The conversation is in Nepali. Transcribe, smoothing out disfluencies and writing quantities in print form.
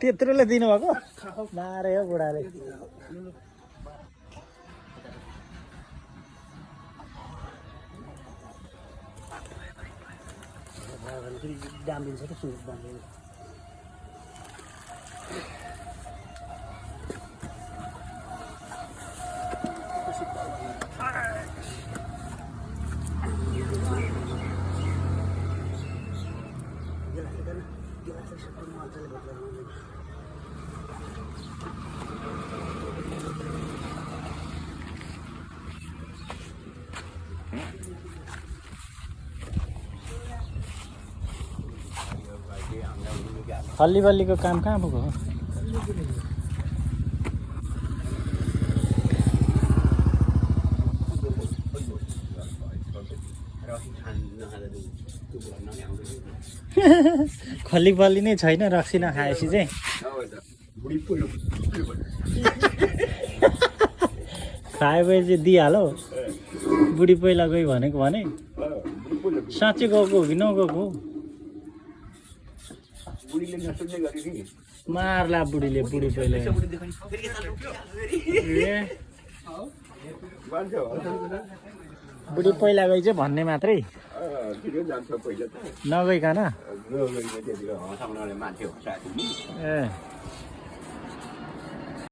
त्यत्रोले दिनुभएको मारे हो बुढाले दाम दिन्छ त सुरु दाम दिन्छ हल्ली बल्लीको काम कहाँ पुग्यो खल्ली बल्ली नै छैन रक्सी नखाएपछि चाहिँ खाएपछि दिइहाल हौ बुढी पहिला गयो भनेको भने साँच्चै गएको हो कि नगएको हो मार्ला बुढीले बुढी पहिला बुढी पहिला गई चाहिँ भन्ने मात्रै नगइकन ए